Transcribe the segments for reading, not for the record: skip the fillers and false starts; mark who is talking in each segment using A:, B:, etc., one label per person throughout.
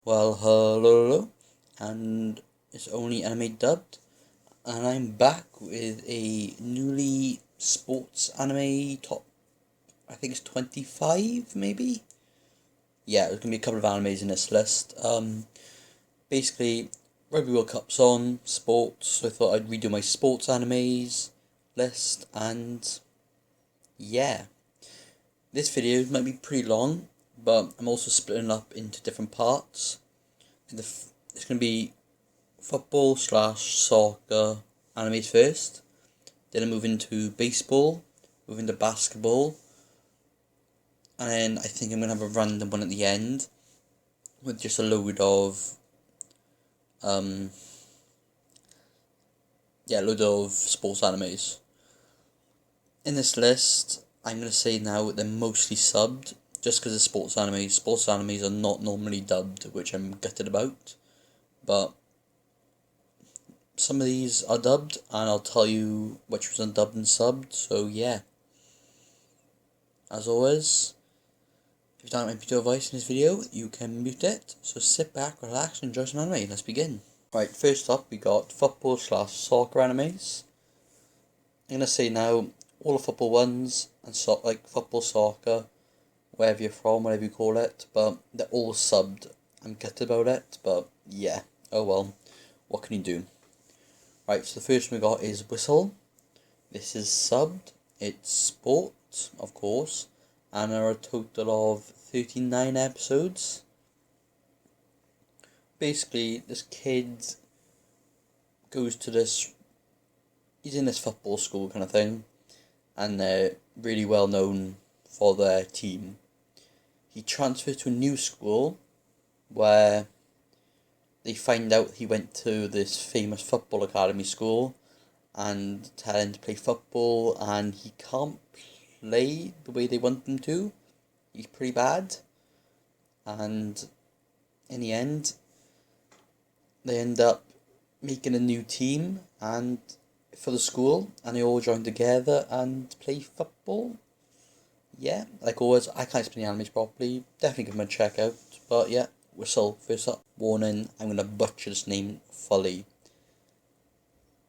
A: Well, hello, and it's only anime dubbed, and I'm back with a newly sports anime top. I think it's 25, maybe. Yeah, there's gonna be a couple of animes in this list. Basically, Rugby World Cup's on sports, so I thought I'd redo my sports animes list, and yeah, this video might be pretty long, but I'm also splitting up into different parts. It's gonna be football slash soccer animes first. Then I move into baseball, move into basketball, and then I think I'm gonna have a random one at the end with just a load of um load of sports animes. In this list, I'm gonna say now they're mostly subbed, just because of sports animes. Sports animes are not normally dubbed, which I'm gutted about. But some of these are dubbed, and I'll tell you which was undubbed and subbed. So yeah, as always, if you don't like my video advice in this video, you can mute it. So sit back, relax, and enjoy some anime. Let's begin. Right, first up we got football slash soccer animes. I'm gonna say now all the football ones and like football, soccer, wherever you're from, whatever you call it, but they're all subbed. I'm gutted about it, but yeah. Oh well, what can you do? Right, so the first one we got is Whistle. This is subbed. It's sport, of course, and there are a total of 39 episodes. Basically, this kid goes to this, he's in this football school kind of thing, and they're really well known for their team. He transfers to a new school where they find out he went to this famous football academy school and tell him to play football, and he can't play the way they want him to. He's pretty bad, and in the end, they end up making a new team and for the school, and they all join together and play football. Yeah, like always, I can't explain the animes properly. Definitely give them a check out. But yeah, Whistle first up. Warning: I'm gonna butcher this name fully.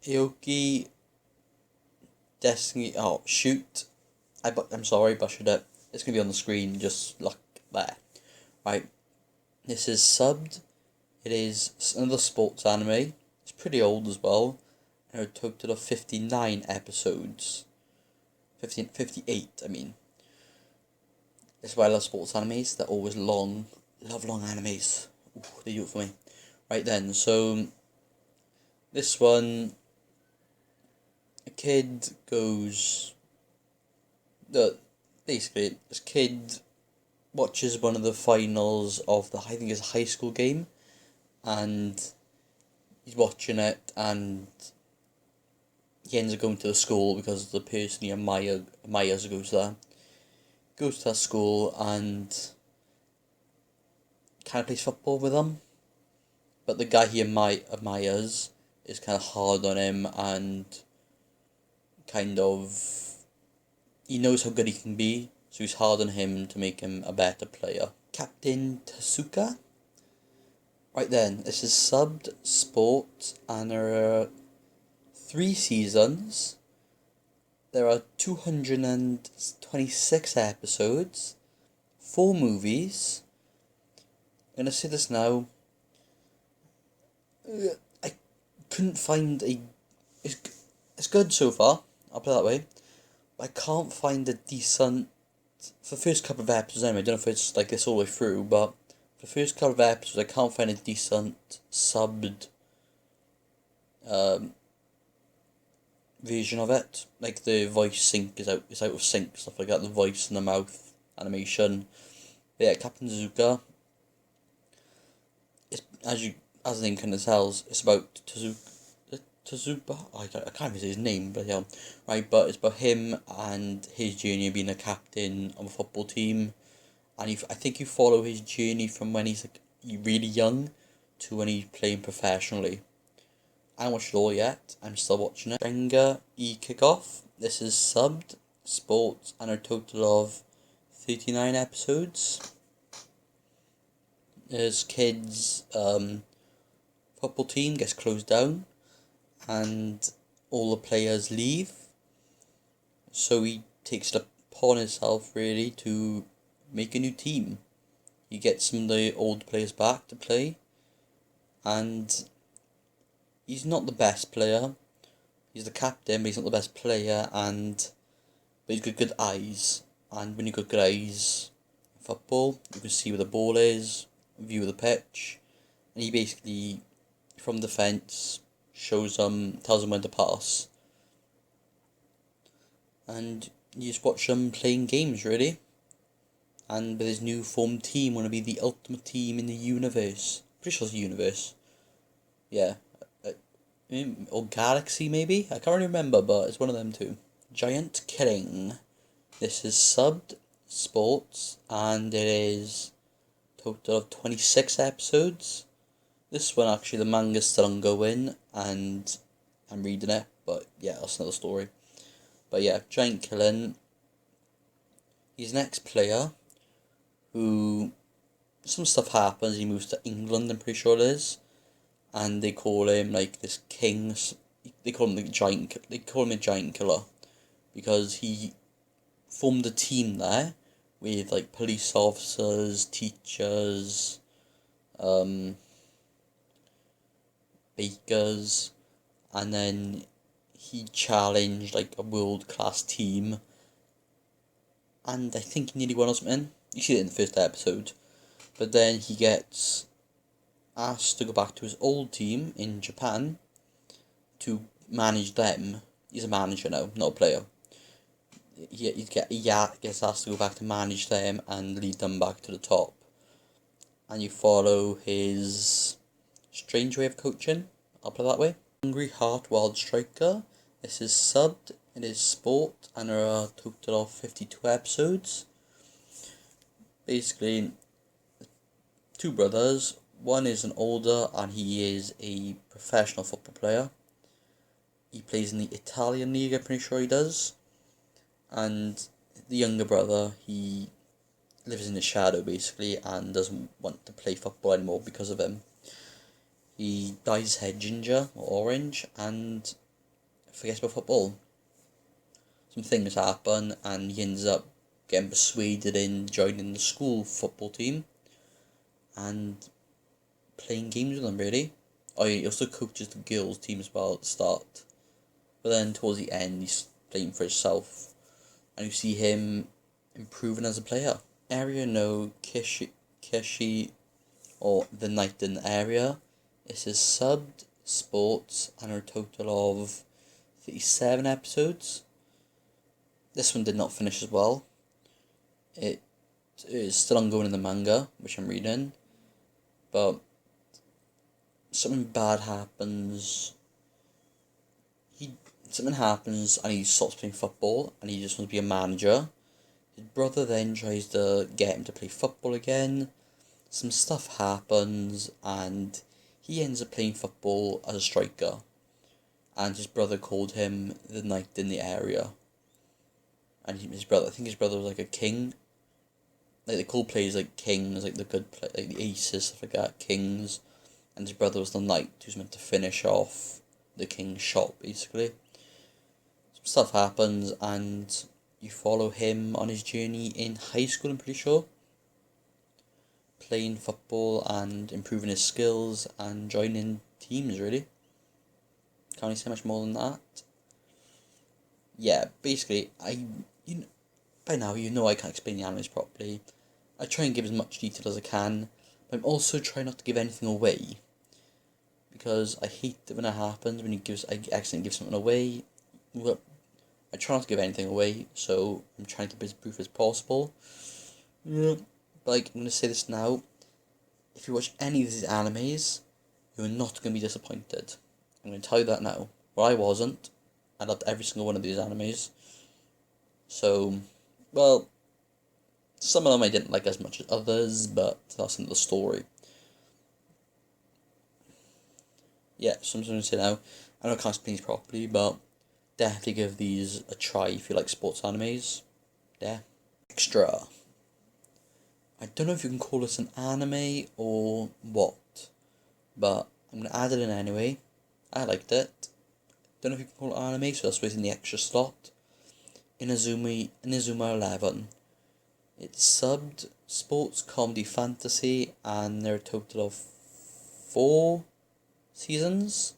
A: Aoki Destiny. Oh shoot! I'm sorry, butchered it. It's gonna be on the screen. Just look there. Right. This is subbed. It is another sports anime. It's pretty old as well. And a total of 59 episodes. 58, I mean. That's why I love sports animes. They're always long. Love long animes. Ooh, they do it for me. Right then, so this one, a kid goes. Basically, this kid watches one of the finals of the I think it's a high school game, and he's watching it, and he ends up going to the school because the person he admires goes to that school and kind of plays football with them. But the guy he admires is kind of hard on him, and kind of he knows how good he can be, so he's hard on him to make him a better player. Captain Tasuka. Right then, this is subbed sport, and there are 3 seasons. There are 226 episodes, 4 movies. I'm gonna say this now. I couldn't find a. It's good so far. I'll put it that way. But I can't find a decent. For the first couple of episodes, anyway. I don't know if it's like this all the way through, but for the first couple of episodes, I can't find a decent subbed um, version of it. Like the voice sync is out of sync, stuff like that. The voice and the mouth animation. But yeah, Captain Zuka. It's as the name kind of tells, it's about Tazuba. I can't even say his name, but yeah, right. But it's about him and his journey of being a captain of a football team, and I think you follow his journey from when he's like really young to when he's playing professionally. I haven't watched it all yet. I'm still watching it. Benga E Kickoff. This is subbed sports and a total of 39 episodes. his kid's football team gets closed down, and all the players leave. So he takes it upon himself really to make a new team. He gets some of the old players back to play, and he's not the best player. He's the captain, but he's not the best player, but he's got good eyes. And when you've got good eyes in football, you can see where the ball is, view of the pitch, and he basically, from defence, tells them when to pass. And you just watch them playing games, really. And with his new formed team, want to be the ultimate team in the universe. Pretty sure it's the universe. Yeah. Or Galaxy, maybe? I can't really remember, but it's one of them too. Giant Killing. This is subbed sports, and it is total of 26 episodes. This one, actually, the manga's still ongoing, and I'm reading it, but yeah, that's another story. But yeah, Giant Killing. He's an ex-player who, some stuff happens, he moves to England, I'm pretty sure it is, and they call him like this king. They call him a giant killer, because he formed a team there with like police officers, teachers, bakers, and then he challenged like a world-class team, and I think he nearly won or something. You see it in the first episode, but then he gets asked to go back to his old team in Japan to manage them. He's a manager now, not a player. He gets asked to go back to manage them and lead them back to the top. And you follow his strange way of coaching, I'll put it that way. Hungry Heart Wild Striker. This is subbed, it is sport, and there are a total of 52 episodes. Basically, two brothers. One is an older, and he is a professional football player. He plays in the Italian league, I'm pretty sure he does. And the younger brother, he lives in the shadow, basically, and doesn't want to play football anymore because of him. He dyes his hair ginger or orange, and forgets about football. Some things happen, and he ends up getting persuaded in joining the school football team, and playing games with them, really. Oh, he also coaches the girls' team as well at the start. But then towards the end, he's playing for himself, and you see him improving as a player. Area no Kishi, or The Night in the Area. This is subbed, sports, and a total of 37 episodes. This one did not finish as well. It is still ongoing in the manga, which I'm reading, but something bad happens. Something happens and he stops playing football and he just wants to be a manager. His brother then tries to get him to play football again. Some stuff happens and he ends up playing football as a striker. And his brother called him the Knight in the Area. And I think his brother was like a king. Like they call players like kings, like the good play, like the aces, stuff like that, kings. And his brother was the knight who's meant to finish off the king's shot, basically. Some stuff happens and you follow him on his journey in high school, I'm pretty sure. Playing football and improving his skills and joining teams, really. Can't really say much more than that. Yeah, basically, by now you know I can't explain the animes properly. I try and give as much detail as I can, but I'm also trying not to give anything away. Because I hate it when it happens, when I accidentally give something away. Well, I try not to give anything away, so I'm trying to keep as brief as possible. Yeah. But like, I'm going to say this now. If you watch any of these animes, you're not going to be disappointed. I'm going to tell you that now. Well, I wasn't. I loved every single one of these animes. So, well, some of them I didn't like as much as others, but that's another story. Yeah, so I'm just going to say now, I know I can't explain these properly, but definitely give these a try if you like sports animes. Yeah. Extra. I don't know if you can call this an anime or what, but I'm going to add it in anyway. I liked it. Don't know if you can call it anime, so that's why it's in the extra slot. Inazuma 11. It's subbed sports, comedy, fantasy, and there are a total of 4 seasons.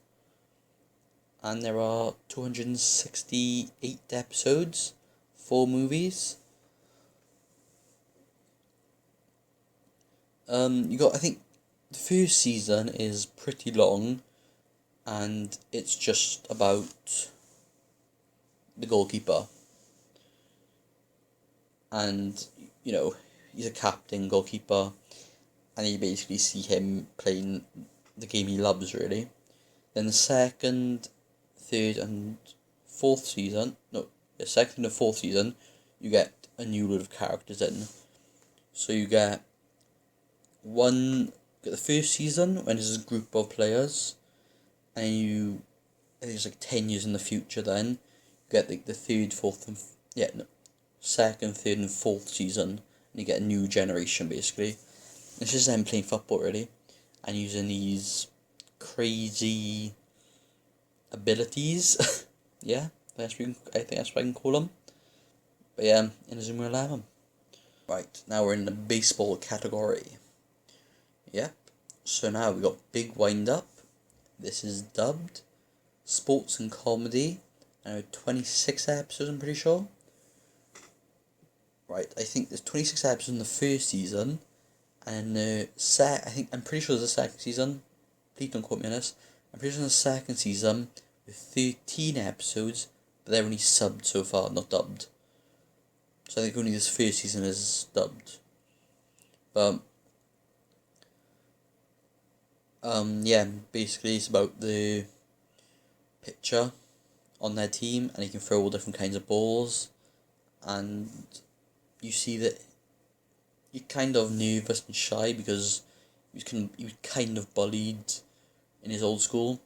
A: And there are 268 episodes, 4 movies. I think the first season is pretty long, and it's just about the goalkeeper. And, he's a captain goalkeeper, and you basically see him playing the game he loves, really. Then the second, third, and fourth season, the second and fourth season, you get a new load of characters in. So you get the first season when there's a group of players, and I think it's like 10 years in the future. Then you get the third, fourth, and second, third, and fourth season, and you get a new generation basically. It's just them playing football really, and using these crazy abilities. Yeah, I think that's what I can call them. But yeah, Inazuma 11. Right, now we're in the baseball category. Yep. So now we got Big Wind Up. This is dubbed. Sports and comedy. 26 episodes, I'm pretty sure. Right, I think there's 26 episodes in the first season, and I'm pretty sure there's a second season. Please don't quote me on this. I'm pretty sure there's a second season with 13 episodes, but they're only subbed so far, not dubbed. So I think only this first season is dubbed. But yeah, basically it's about the pitcher on their team, and he can throw all different kinds of balls, and you see that you're kind of nervous and shy because he was kind of bullied in his old school,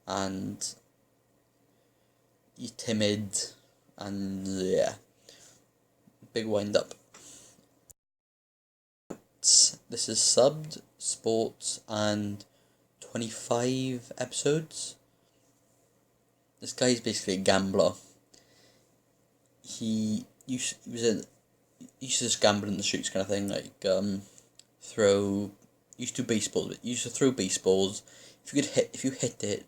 A: and he's timid, and yeah, big wind up. This is subbed, sports, and 25 episodes. This guy is basically a gambler. He used to just gamble in the streets kind of thing, like used to baseball. Used to throw baseballs. If you hit it,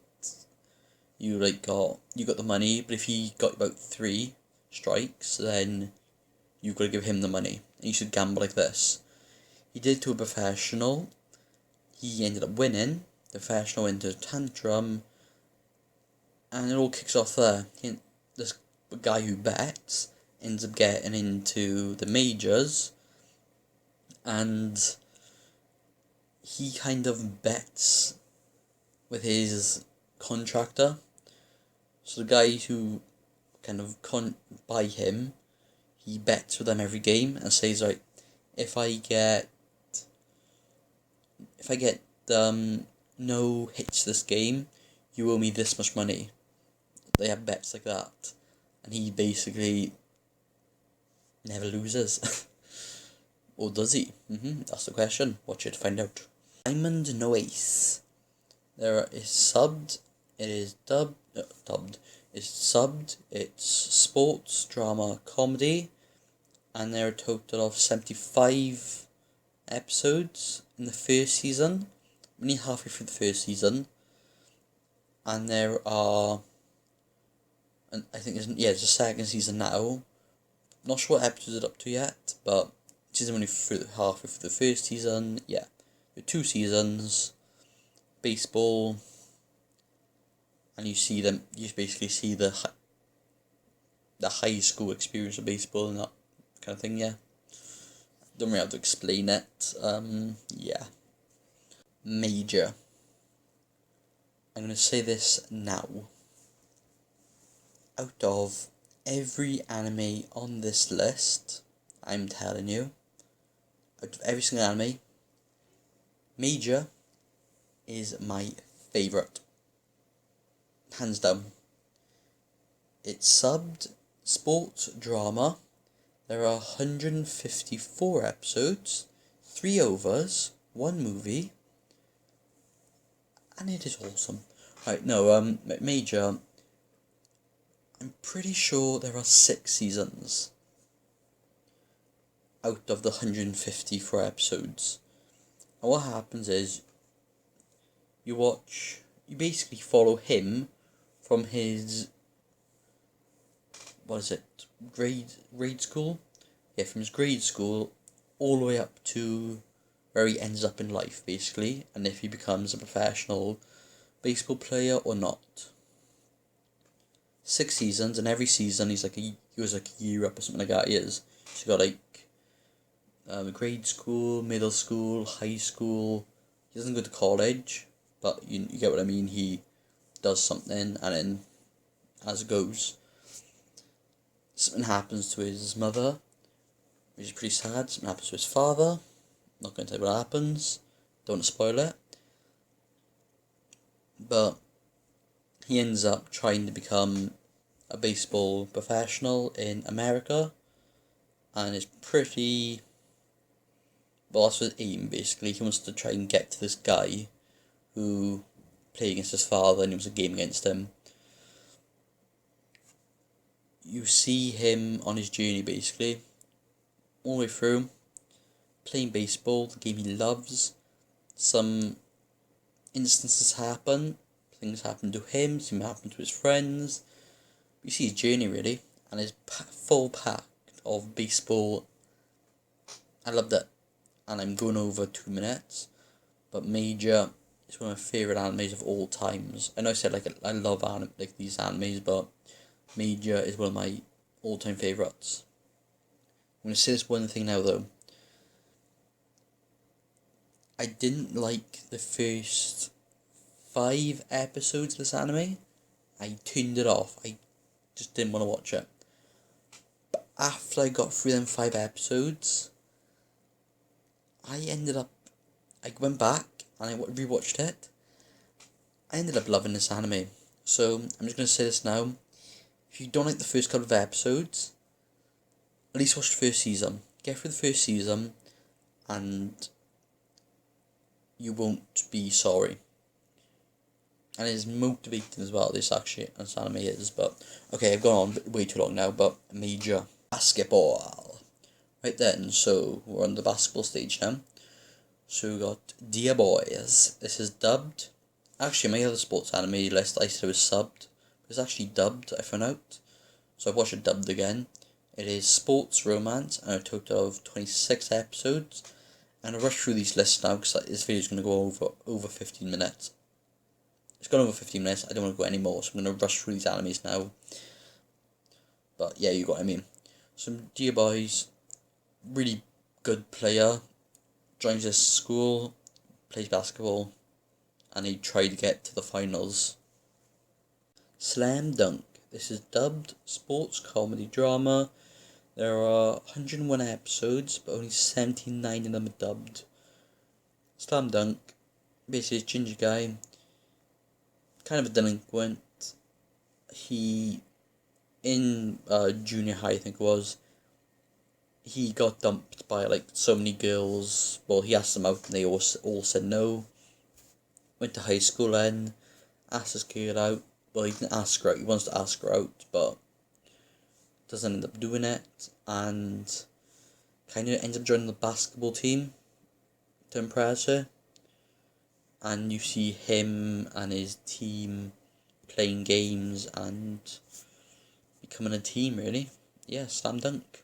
A: you got the money. But if he got about 3 strikes, then you got to give him the money. And you should gamble like this. He did it to a professional. He ended up winning. The professional went into a tantrum, and it all kicks off there. This guy who bets ends up getting into the majors, and he kind of bets with his contractor. So the guy who kind of buy him, he bets with them every game and says, right, if I get no hits this game, you owe me this much money. They have bets like that, and he basically never loses. Or does he? That's the question. Watch it to find out. Diamond No Ace. There is subbed. It is dubbed. It's subbed. It's sports, drama, comedy, and there are a total of 75 episodes in the first season. Only halfway through the first season, and there are, and I think it's a second season now. Not sure what episodes it's up to yet, but it's only halfway through the first season. Yeah, the 2 seasons, baseball, and you basically see the high school experience of baseball and that kind of thing. Yeah, don't really have to explain it. Yeah. Major. I'm going to say this now. Out of every anime on this list, I'm telling you, out of every single anime, Major is my favourite. Hands down. It's subbed, sports, drama. There are 154 episodes, 3 overs, 1 movie, and it is awesome. Right, no, Major, I'm pretty sure there are 6 seasons out of the 154 episodes. And what happens is, you basically follow him from his, grade school? Yeah, from his grade school all the way up to where he ends up in life, basically, and if he becomes a professional baseball player or not. 6 seasons, and every season he was like a year up or something like that. He is. He's got grade school, middle school, high school. He doesn't go to college, but you get what I mean. He does something, and then as it goes, something happens to his mother, which is pretty sad. Something happens to his father. Not going to tell you what happens. Don't want to spoil it. But he ends up trying to become a baseball professional in America, and it's pretty. Well, that's his aim, basically. He wants to try and get to this guy who played against his father, and it was a game against him. You see him on his journey, basically, all the way through, playing baseball, the game he loves. Some instances happen, things happen to him, some happen to his friends. You see his journey, really, and his full pack of baseball. I loved it, and I'm going over 2 minutes, but Major is one of my favourite animes of all times. I know I said I love these animes, but Major is one of my all-time favourites. I'm going to say this one thing now, though. I didn't like the first 5 episodes of this anime. I turned it off. I just didn't want to watch it. But after I got through them 5 episodes, I went back and I rewatched it. I ended up loving this anime. So I'm just going to say this now. If you don't like the first couple of episodes, at least watch the first season. Get through the first season and you won't be sorry. And it is motivating as well, this anime is. But okay, I've gone on way too long now. But Major basketball. Right then, so we're on the basketball stage now. So we got Dear Boys. This is dubbed. Actually, my other sports anime list I said it was subbed. It's actually dubbed, I found out. So I've watched it dubbed again. It is sports romance and a total of 26 episodes. And I'll rush through these lists now because this video is going to go over 15 minutes. It's gone over 15 minutes, I don't want to go any more, so I'm going to rush through these animes now. But yeah, you got what I mean. So Dear Boys, really good player, joins this school, plays basketball, and he tried to get to the finals. Slam Dunk. This is dubbed sports comedy drama. There are 101 episodes, but only 79 of them are dubbed. Slam Dunk, basically this ginger guy, kind of a delinquent. He, in junior high I think it was, he got dumped by so many girls. Well, he asked them out and they all said no. Went to high school then, asked this girl out. Well, he didn't ask her out, he wants to ask her out, but doesn't end up doing it, and kind of ends up joining the basketball team to impress her. And you see him and his team playing games and becoming a team, really. Yeah, Slam Dunk.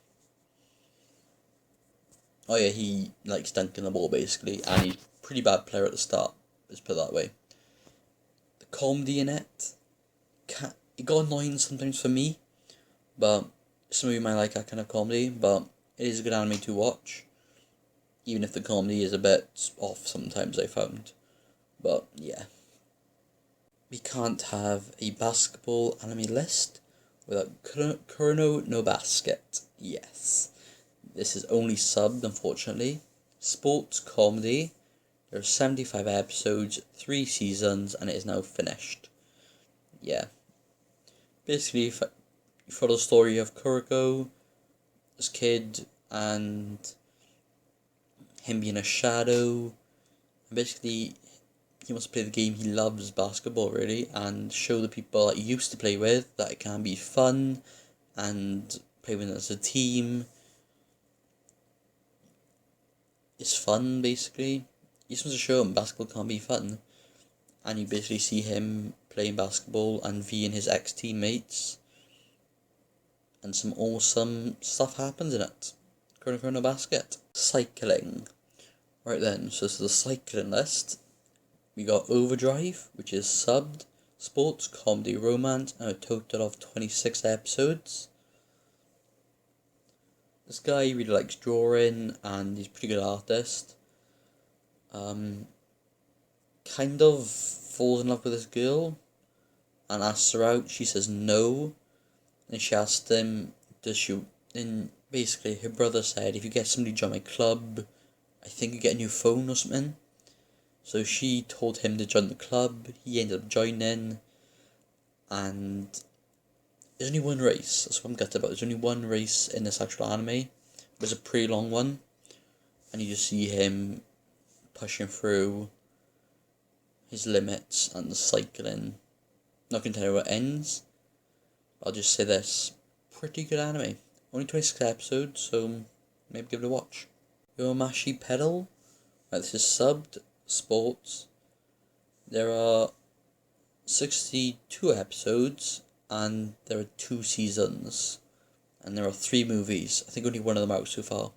A: Oh yeah, he likes dunking the ball, basically, and he's a pretty bad player at the start, let's put it that way. The comedy in it, it got annoying sometimes for me, but some of you might like that kind of comedy, but it is a good anime to watch, even if the comedy is a bit off sometimes, I found. But yeah, we can't have a basketball anime list without Kureno no Basket. Yes, this is only subbed, unfortunately. Sports comedy. There are 75 episodes, 3 seasons, and it is now finished. Yeah. Basically, you follow the story of Kuroko, as a kid, and him being a shadow. And basically, he wants to play the game. He loves basketball, really, and show the people that he used to play with that it can be fun and play with as a team. It's fun, basically. He just wants to show him basketball can be fun. And you basically see him playing basketball and being his ex-teammates. And some awesome stuff happens in it. Chrono Basket. Cycling. Right then, so this is the cycling list. We got Overdrive, which is subbed, sports, comedy, romance, and a total of 26 episodes. This guy really likes drawing, and he's a pretty good artist. Kind of falls in love with this girl, and asks her out. She says no, and she asked him, does she, and basically her brother said, if you get somebody to join my club, I think you get a new phone or something. So she told him to join the club. He ended up joining, and there's only one race. That's what I'm gutted about. There's only one race in this actual anime. It was a pretty long one, and you just see him pushing through his limits and cycling. Not gonna tell you what ends. I'll just say this: pretty good anime. Only 26 episodes, so maybe give it a watch. Yomashi Pedal. Right, this is subbed, sports. There are 62 episodes, and there are 2 seasons, and there are 3 movies. I think only one of them out so far.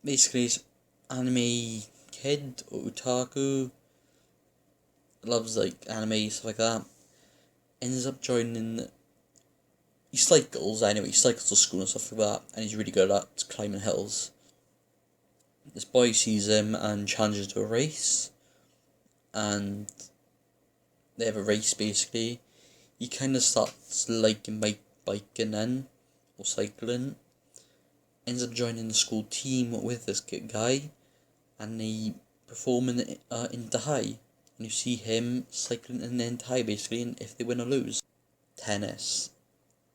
A: Basically, it's anime kid or otaku, loves like anime, stuff like that. Ends up joining. He cycles anyway. He cycles to school and stuff like that, and he's really good at climbing hills. This boy sees him and challenges to a race, and they have a race basically. He kind of starts liking biking then, or cycling. Ends up joining the school team with this guy, and they perform in Inter High. And you see him cycling in the Inter High basically, and if they win or lose. Tennis.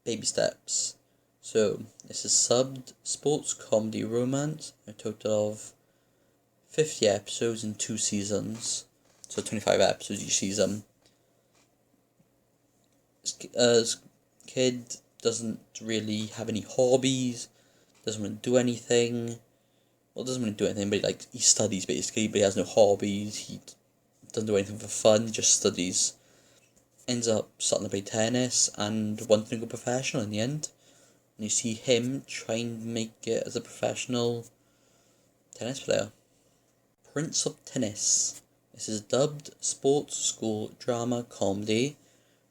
A: Baby steps. So, this is subbed, sports, comedy, romance, a total of 50 episodes in 2 seasons. So 25 episodes each season. This kid doesn't really have any hobbies, doesn't want to do anything. Well, doesn't want to do anything, but he studies basically, but he has no hobbies. He doesn't do anything for fun, he just studies. Ends up starting to play tennis and wanting to go professional in the end. And you see him trying to make it as a professional tennis player. Prince of Tennis. This is dubbed, sports, school, drama, comedy,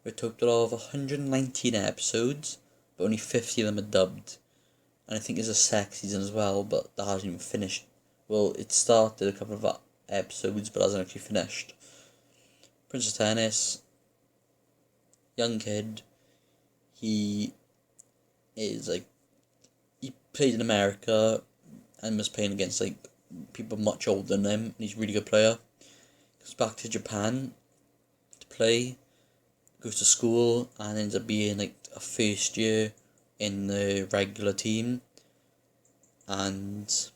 A: with a total of 119 episodes, but only 50 of them are dubbed. And I think there's a second season as well, but that hasn't even finished. Well, it started a couple of episodes, but hasn't actually finished. Prince of Tennis, young kid. He is he played in America and was playing against people much older than him, and he's a really good player. Goes back to Japan to play, goes to school, and ends up being a first year in the regular team, and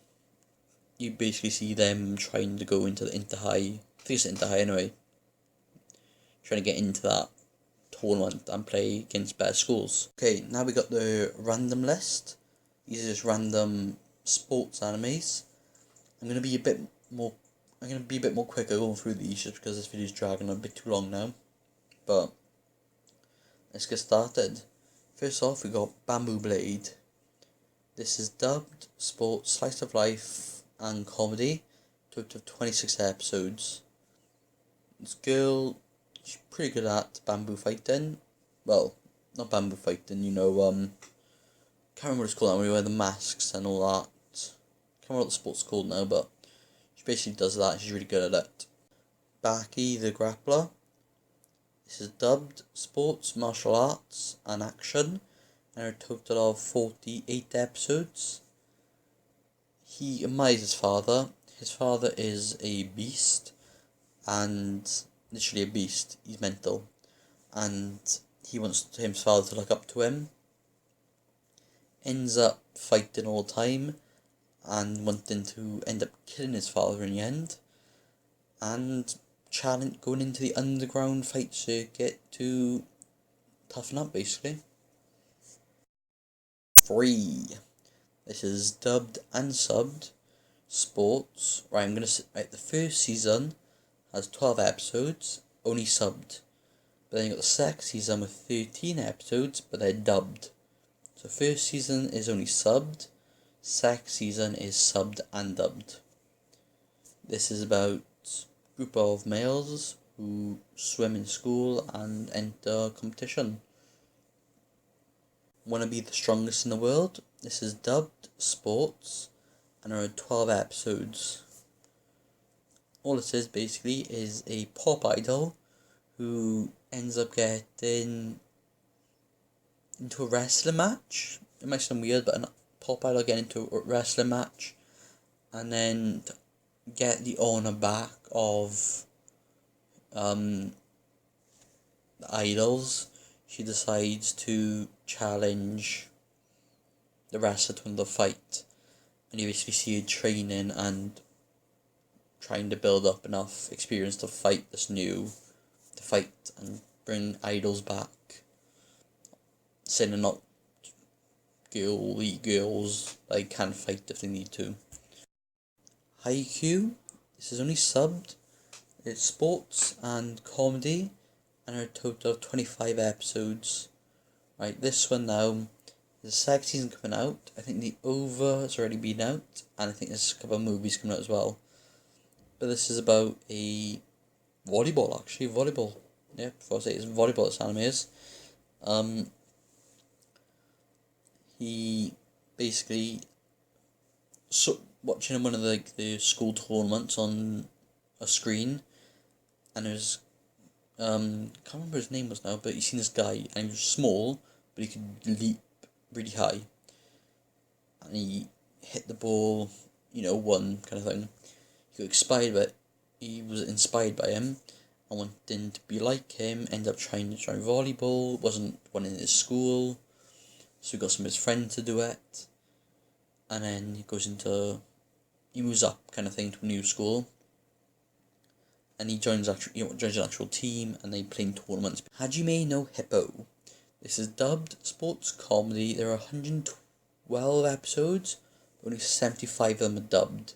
A: you basically see them trying to go into the Inter High. I think it's Inter High anyway. Trying to get into that tournament and play against better schools. Okay, now we got the random list. These are just random sports animes. I'm gonna be a bit more quicker going through these just because this video is dragging a bit too long now. But let's get started. First off, we got Bamboo Blade. This is dubbed, sports, slice of life, and comedy. Total of 26 episodes. This girl, she's pretty good at bamboo fighting. Well, not bamboo fighting, can't remember what it's called now, when we wear the masks and all that. Can't remember what the sport's called now, but she basically does that, she's really good at it. Baki the Grappler. This is dubbed, sports, martial arts, and action, and a total of 48 episodes. He admires his father. His father is a beast, and literally a beast. He's mental, and he wants his father to look up to him. ends up fighting all the time and wanting to end up killing his father in the end, and going into the underground fight circuit to toughen up, basically. 3. This is dubbed and subbed sports. Right, the first season has 12 episodes, only subbed. But then you got the second season with 13 episodes, but they're dubbed. So first season is only subbed, second season is subbed and dubbed. This is about a group of males who swim in school and enter competition. Want to be the strongest in the world? This is dubbed sports, and there are 12 episodes. All it is basically is a pop idol who ends up getting into a wrestling match. It might sound weird, but a pop idol getting into a wrestling match, and then to get the honor back of the idols, she decides to challenge the wrestler to another fight, and you basically see her training and trying to build up enough experience to fight and bring idols back. Saying they're not girls, they can fight if they need to. Haikyuu, this is only subbed. It's sports and comedy, and there are a total of 25 episodes. Right, this one now, the second season coming out. I think the OVA has already been out, and I think there's a couple of movies coming out as well. But this is about a volleyball. Yeah, before I say it's volleyball, this anime is. He basically watching one of the school tournaments on a screen, and there's can't remember his name was now, but you seen this guy, and he was small, but he could leap really high, and he hit the ball, one kind of thing. He was inspired by him, and wanting to be like him. Ended up trying to join volleyball. Wasn't one in his school, so he got some of his friends to do it, and then he moves up kind of thing to a new school, and he joins an actual team, and they play in tournaments. Hajime no Hippo. This is dubbed sports comedy. There are 112 episodes, but only 75 of them are dubbed.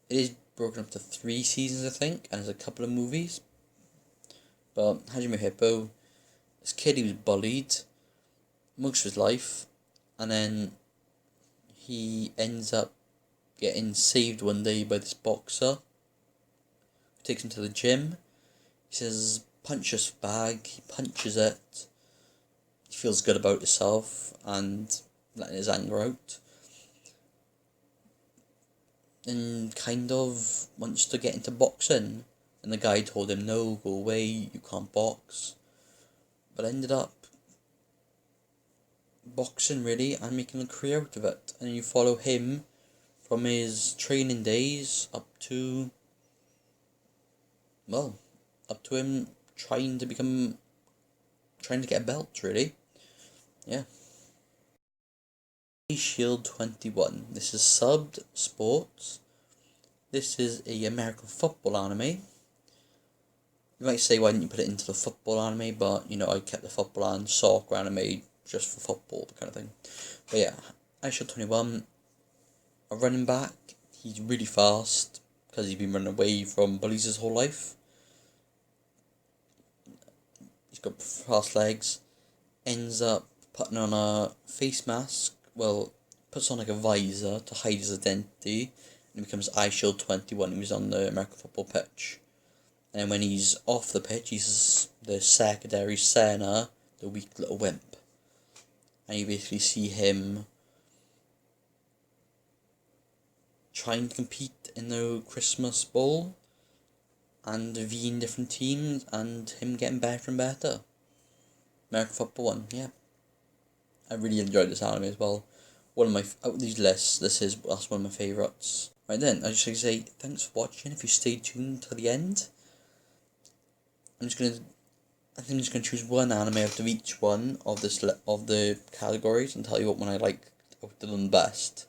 A: It is broken up to 3 seasons, I think, and there's a couple of movies. But Hajime Hippo, this kid, he was bullied most of his life, and then he ends up getting saved one day by this boxer who takes him to the gym. He says, punch this bag. He punches it. He feels good about himself and letting his anger out, and kind of wants to get into boxing, and the guy told him, no, go away, you can't box, but ended up boxing really and making a career out of it. And you follow him from his training days up to him trying to get a belt, really. Yeah. Shield 21. This is subbed sports. This is a American football anime. You might say, why didn't you put it into the football anime? But, I kept the football and soccer anime just for football, kind of thing. But yeah, Shield 21, a running back. He's really fast because he's been running away from bullies his whole life. He's got fast legs. Ends up putting on a face mask. Puts on like a visor to hide his identity, and he becomes iShield 21. He was on the American football pitch. And then when he's off the pitch, he's the secondary center, the weak little wimp. And you basically see him trying to compete in the Christmas Bowl, and being different teams, and him getting better and better. American football one, yeah. I really enjoyed this anime as well. Out of these lists, that's one of my favourites. Right then, I just like to say thanks for watching. If you stayed tuned to the end, I think I'm just gonna choose one anime out of each one of the categories and tell you what one I like out of them the best.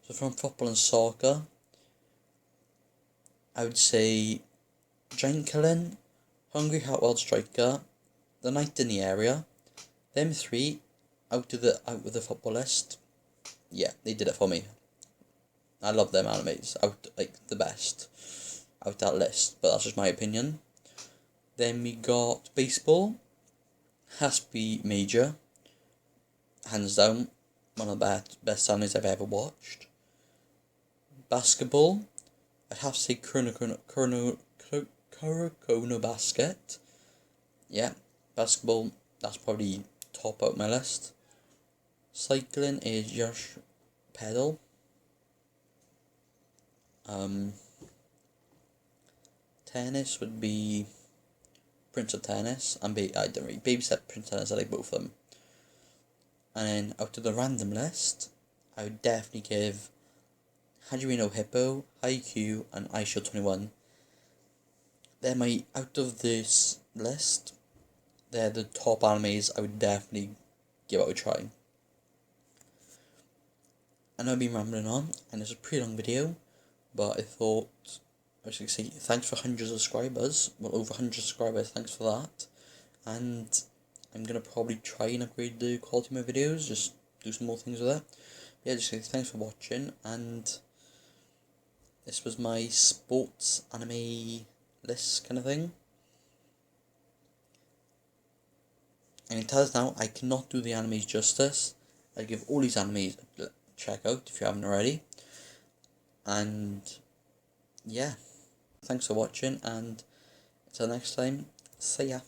A: So from football and soccer, I would say Giant Killing, Hungry Heart Striker, The Night in the Area. Them three out of the football list. Yeah, they did it for me. I love them animes. Out like the best out that list, but that's just my opinion. Then we got baseball. Has to be Major. Hands down, one of the best animes I've ever watched. Basketball, I'd have to say Kuroko Basket. Yeah, basketball, that's probably top out my list. Cycling is Yash Pedal. Tennis would be Prince of Tennis, and I don't really babysit Prince of Tennis, I like both of them. And then out of the random list, I would definitely give Hajime no Hippo, Haikyuu, and Aisho 21. They're my, out of this list, they're the top animes I would definitely give out a try. I know I've been rambling on, and it's a pretty long video, but I thought I was going to say thanks for 100 subscribers, well over 100 subscribers, thanks for that. And I'm going to probably try and upgrade the quality of my videos, just do some more things with it. Yeah, just say thanks for watching, and this was my sports anime list kind of thing. And it tells now I cannot do the animes justice. I give all these animes a check out if you haven't already. And yeah, thanks for watching, and until next time, see ya.